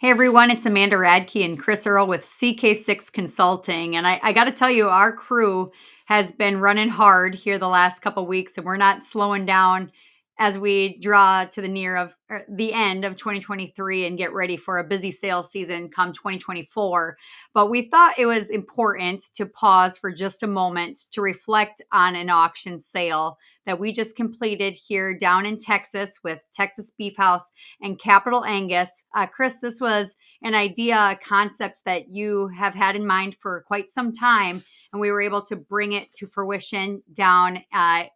Hey everyone, it's Amanda Radke and Chris Earl with CK6 Consulting. And I got to tell you, our crew has been running hard here the last couple weeks, and we're not slowing down as we draw to the end of 2023 and get ready for a busy sales season come 2024. But we thought it was important to pause for just a moment to reflect on an auction sale that we just completed here down in Texas with Texas Beefhouse and Capital Angus. Chris, this was an idea, a concept that you have had in mind for quite some time, and we were able to bring it to fruition down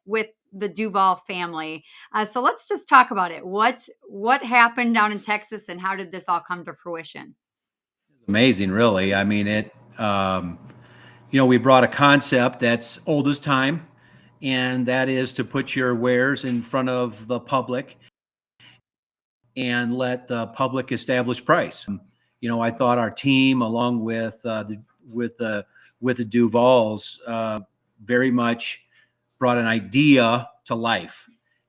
with the DuVall family. So let's just talk about it. What happened down in Texas, and how did this all come to fruition? Amazing, really. I mean, we brought a concept that's old as time, and that is to put your wares in front of the public and let the public establish price. I thought our team, along with the DuValls, very much brought an idea to life,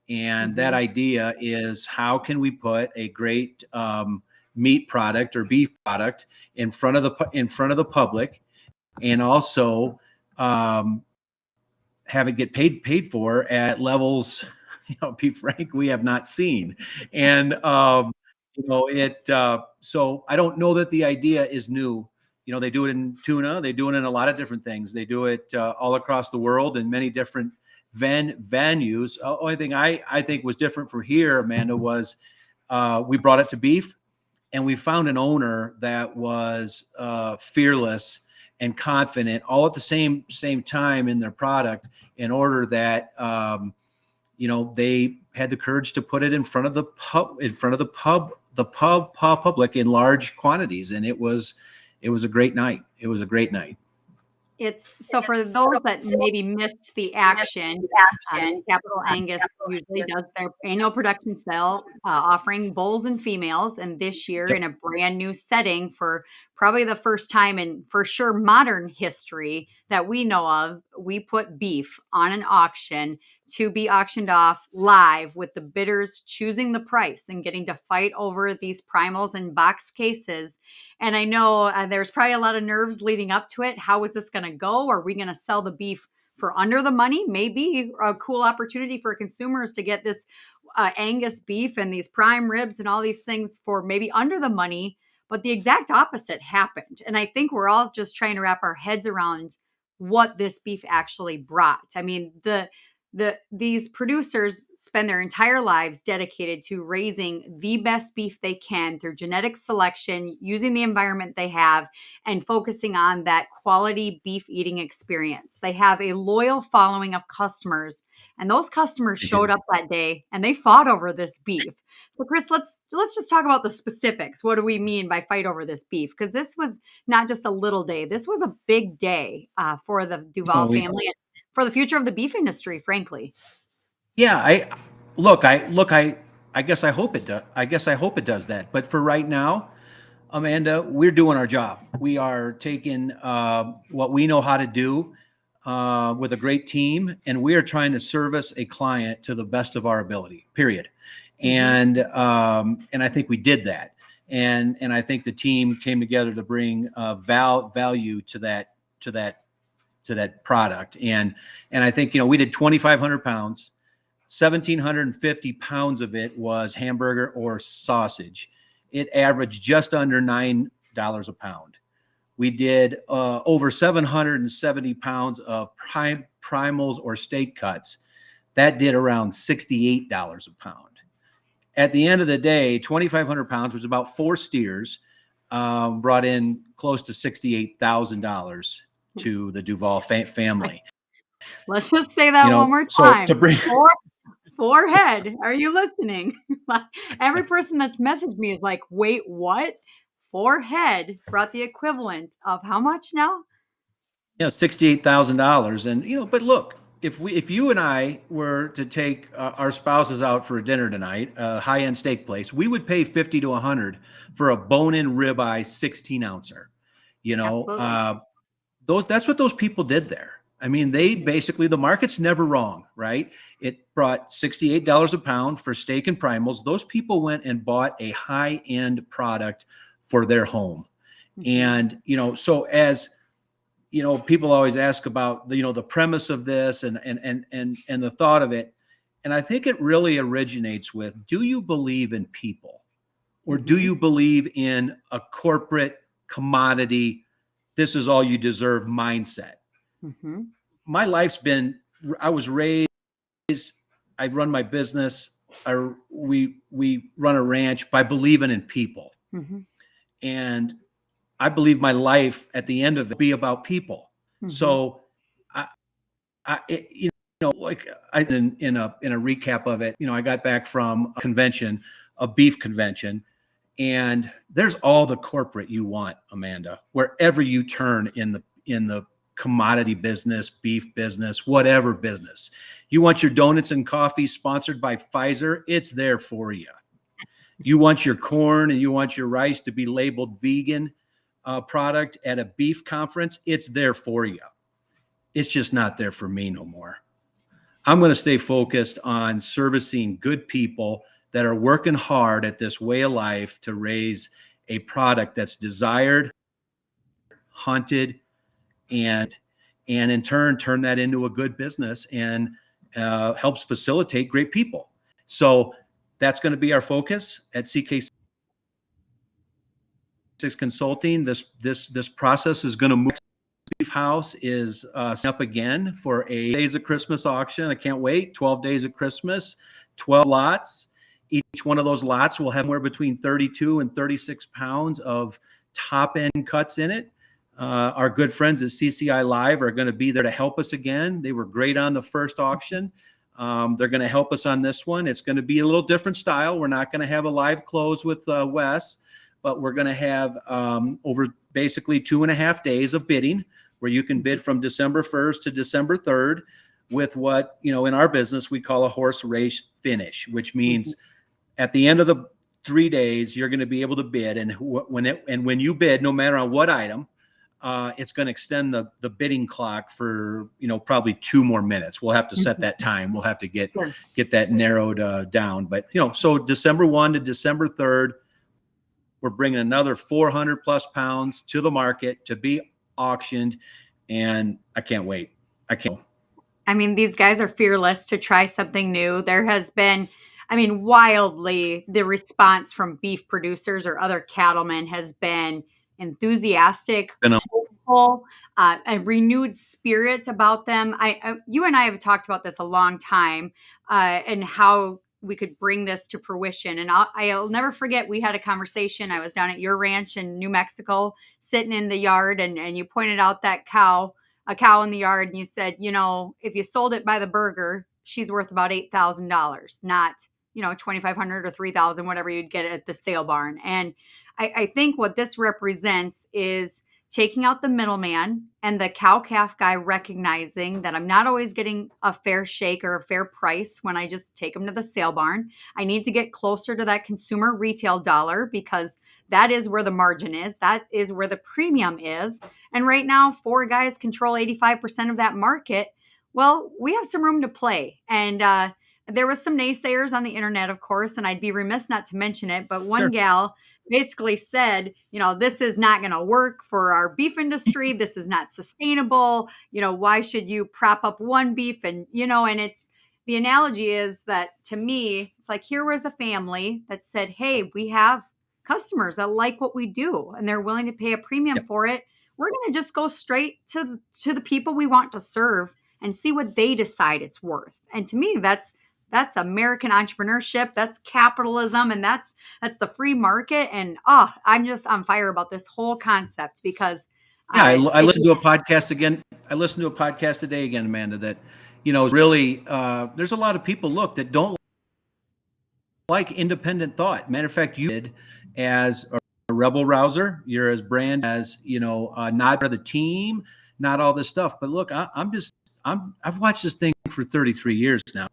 and that idea is how can we put a great meat product or beef product in front of the public, and also have it get paid for at levels, be frank, we have not seen. And so I don't know that the idea is new. They do it in tuna, they do it in a lot of different things. They do it all across the world in many different venues. Only thing I think was different for here, Amanda, was we brought it to beef, and we found an owner that was fearless and confident all at the same time in their product, in order that they had the courage to put it in front of the public in large quantities. And it was a great night. It was a great night. It's so for those that maybe missed the action, Capital Angus usually does their annual production sale, offering bulls and females. And this year, Yep. in a brand new setting, for probably the first time in for sure modern history that we know of, we put beef on an auction to be auctioned off live, with the bidders choosing the price and getting to fight over these primals and box cases. And I know there's probably a lot of nerves leading up to it. How is this going to go? Are we going to sell the beef for under the money? Maybe a cool opportunity for consumers to get this Angus beef and these prime ribs and all these things for maybe under the money. But the exact opposite happened. And I think we're all just trying to wrap our heads around what this beef actually brought. I mean, these producers spend their entire lives dedicated to raising the best beef they can through genetic selection, using the environment they have, and focusing on that quality beef eating experience. They have a loyal following of customers, and those customers showed up that day and they fought over this beef. So Chris, let's just talk about the specifics. What do we mean by fight over this beef? Because this was not just a little day. This was a big day for the DuVall family, for the future of the beef industry, frankly. Yeah, I guess I hope it does. I guess I hope it does that. But for right now, Amanda, we're doing our job. We are taking what we know how to do with a great team, and we are trying to service a client to the best of our ability. Period. And I think we did that. And I think the team came together to bring value to that product. And I think, we did 2,500 pounds, 1,750 pounds of it was hamburger or sausage. It averaged just under $9 a pound. We did over 770 pounds of primals or steak cuts. That did around $68 a pound. At the end of the day, 2,500 pounds was about 4 steers, brought in close to $68,000 to the DuVall family. Let's just say that one more time. So to bring four head. Are you listening? Every person that's messaged me is like, wait, what? 4 head brought the equivalent of how much now? $68,000. And, but look, if you and I were to take our spouses out for a dinner tonight, a high-end steak place, we would pay 50 to 100 for a bone-in ribeye 16 ouncer. That's what those people did there. I mean, the market's never wrong, right? It brought $68 a pound for steak and primals. Those people went and bought a high-end product for their home. Mm-hmm. And, so as, people always ask about the premise of this and the thought of it. And I think it really originates with, do you believe in people, or do you believe in a corporate commodity, this is all you deserve mindset? Mm-hmm. My life's been, I was raised, I run my business, we run a ranch by believing in people. Mm-hmm. And I believe my life at the end of it will be about people. Mm-hmm. So like in a recap of it, I got back from a convention, a beef convention, and there's all the corporate you want, Amanda, wherever you turn in the commodity business, beef business, whatever business. You want your donuts and coffee sponsored by Pfizer, it's there for you. You want your corn and you want your rice to be labeled vegan product at a beef conference, it's there for you. It's just not there for me no more. I'm going to stay focused on servicing good people that are working hard at this way of life to raise a product that's desired, hunted, and in turn turn that into a good business and helps facilitate great people. So that's going to be our focus at CK6 Consulting. This process is going to move. Beefhouse is set up again for a days of Christmas auction. I can't wait. 12 days of Christmas, 12 lots. Each one of those lots will have somewhere between 32 and 36 pounds of top end cuts in it. Our good friends at CCI.Live are going to be there to help us again. They were great on the first auction. They're going to help us on this one. It's going to be a little different style. We're not going to have a live close with Wes, but we're going to have over basically 2.5 days of bidding, where you can bid from December 1st to December 3rd with what, in our business, we call a horse race finish, which means at the end of the 3 days, you're going to be able to bid. And when you bid, no matter on what item, it's going to extend the bidding clock for, probably 2 more minutes. We'll have to set that time. We'll have to get that narrowed down. But, so December 1 to December 3rd, we're bringing another 400 plus pounds to the market to be auctioned. And I can't wait. I mean, these guys are fearless to try something new. There has been, wildly, the response from beef producers or other cattlemen has been enthusiastic, hopeful, a renewed spirit about them. You and I have talked about this a long time, and how we could bring this to fruition. And I'll never forget, we had a conversation. I was down at your ranch in New Mexico, sitting in the yard, and you pointed out that a cow in the yard, and you said, if you sold it by the burger, she's worth about $8,000, not, 2,500 or 3,000, whatever you'd get at the sale barn. And I think what this represents is taking out the middleman and the cow calf guy recognizing that I'm not always getting a fair shake or a fair price when I just take them to the sale barn. I need to get closer to that consumer retail dollar, because that is where the margin is. That is where the premium is. And right now, 4 guys control 85% of that market. Well, we have some room to play. And there was some naysayers on the internet, of course, and I'd be remiss not to mention it. But one gal basically said, this is not going to work for our beef industry. This is not sustainable. Why should you prop up one beef? And, and it's, the analogy is that, to me, it's like, here was a family that said, hey, we have customers that like what we do and they're willing to pay a premium for it. We're going to just go straight to the people we want to serve and see what they decide it's worth. And to me, that's American entrepreneurship. That's capitalism. And that's the free market. And I'm just on fire about this whole concept, because I listened to a podcast again. I listened to a podcast today again, Amanda, that, really, there's a lot of people that don't like independent thought. Matter of fact, you did as a rebel rouser. You're as brand as, not part of the team, not all this stuff. But look, I've watched this thing for 33 years now.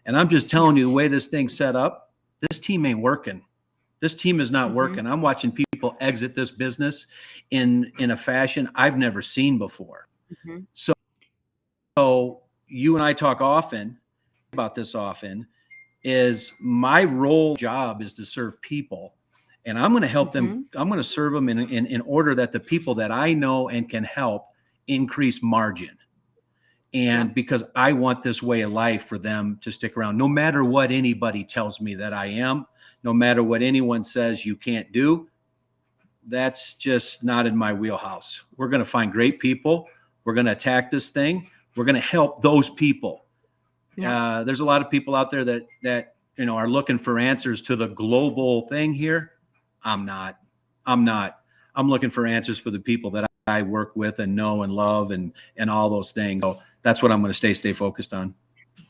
And I'm just telling you, the way this thing's set up, this team ain't working. This team is not working. I'm watching people exit this business in a fashion I've never seen before. So you and I talk often about this is my job is to serve people. and I'm going to help them. I'm going to serve them in order that the people that I know and can help increase margin. And because I want this way of life for them to stick around, no matter what anybody tells me that I am, no matter what anyone says you can't do, that's just not in my wheelhouse. We're going to find great people. We're going to attack this thing. We're going to help those people. There's a lot of people out there that are looking for answers to the global thing here. I'm not. I'm looking for answers for the people that I work with and know and love and all those things. So that's what I'm going to stay focused on.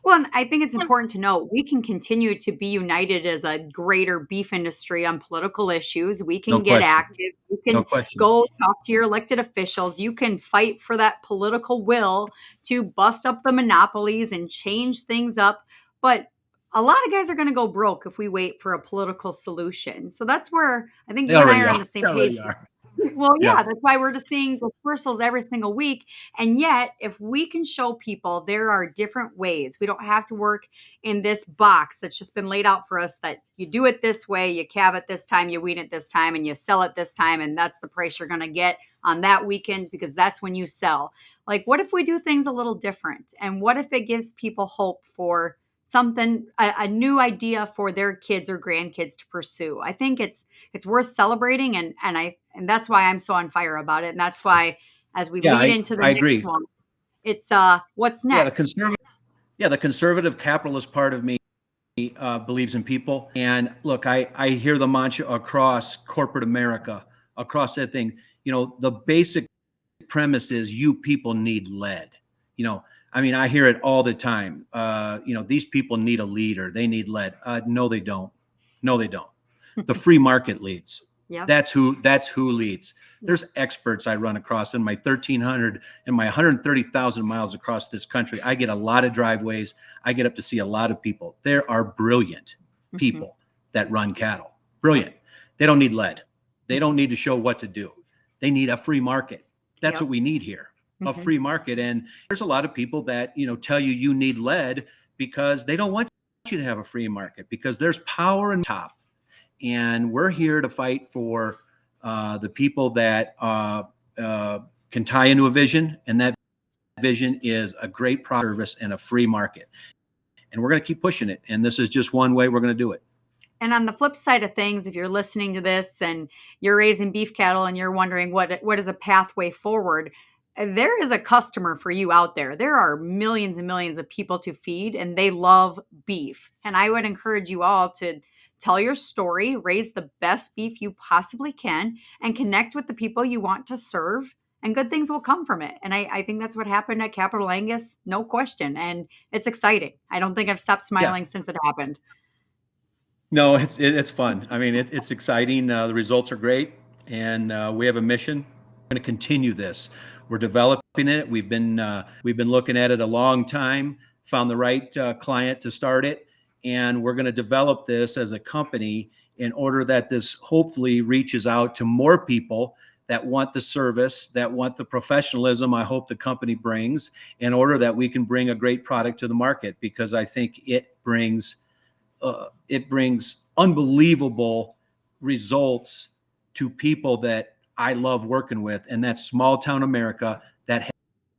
Well, and I think it's important to note we can continue to be united as a greater beef industry on political issues. We can get active. You can go talk to your elected officials. You can fight for that political will to bust up the monopolies and change things up. But a lot of guys are going to go broke if we wait for a political solution. So that's where I think you and I are on the same page. Well, yeah, that's why we're just seeing dispersals every single week. And yet, if we can show people there are different ways, we don't have to work in this box that's just been laid out for us that you do it this way, you calve it this time, you wean it this time, and you sell it this time. And that's the price you're going to get on that weekend because that's when you sell. Like, what if we do things a little different? And what if it gives people hope for something, a new idea for their kids or grandkids to pursue? I think it's worth celebrating, and that's why I'm so on fire about it. And that's why, as we lead into the next one, it's what's next. The conservative capitalist part of me believes in people. And look, I hear the mantra across corporate America, across that thing. The basic premise is you people need lead. I hear it all the time. These people need a leader. They need lead. No, they don't. The free market leads. That's who leads. There's experts I run across in my 1,300 and my 130,000 miles across this country. I get a lot of driveways. I get up to see a lot of people. There are brilliant people that run cattle. Brilliant. They don't need lead. They don't need to show what to do. They need a free market. That's what we need here. A free market. And there's a lot of people that, tell you need lead because they don't want you to have a free market because there's power in top. And we're here to fight for the people that can tie into a vision. And that vision is a great product service and a free market. And we're going to keep pushing it. And this is just one way we're going to do it. And on the flip side of things, if you're listening to this and you're raising beef cattle and you're wondering what is a pathway forward, there is a customer for you out there. There are millions and millions of people to feed, and they love beef. And I would encourage you all to tell your story, raise the best beef you possibly can, and connect with the people you want to serve, and good things will come from it. And I think that's what happened at Capital Angus, no question. And it's exciting. I don't think I've stopped smiling since it happened. No, it's fun. It's exciting. The results are great, and we have a mission. We're going to continue this. We're developing it. We've been looking at it a long time. Found the right client to start it, and we're going to develop this as a company in order that this hopefully reaches out to more people that want the service, that want the professionalism I hope the company brings, in order that we can bring a great product to the market, because I think it brings unbelievable results to people that I love working with, and that's small town America that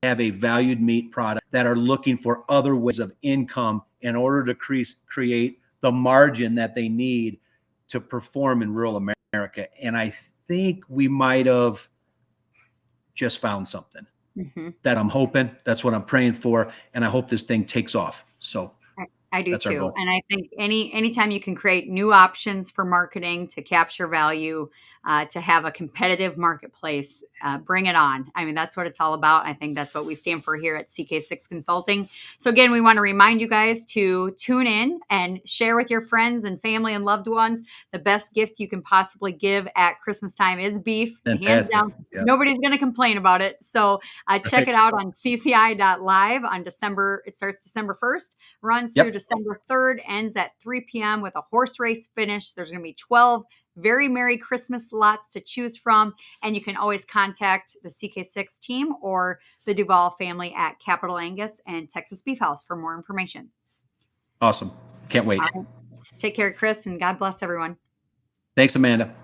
have a valued meat product that are looking for other ways of income in order to create the margin that they need to perform in rural America. And I think we might have just found something that I'm hoping. That's what I'm praying for, and I hope this thing takes off. So I do too. And I think anytime you can create new options for marketing to capture value, to have a competitive marketplace, bring it on. That's what it's all about. I think that's what we stand for here at CK6 Consulting. So again, we want to remind you guys to tune in and share with your friends and family and loved ones. The best gift you can possibly give at Christmas time is beef. Fantastic. Hands down. Yep. Nobody's going to complain about it. So check it out on CCI.Live on December. It starts December 1st, runs through December 3rd, ends at 3 p.m. with a horse race finish. There's going to be 12 very Merry Christmas lots to choose from. And you can always contact the CK6 team or the DuVall family at Capital Angus and Texas Beefhouse for more information. Awesome. Can't wait. Take care, Chris, and God bless everyone. Thanks, Amanda.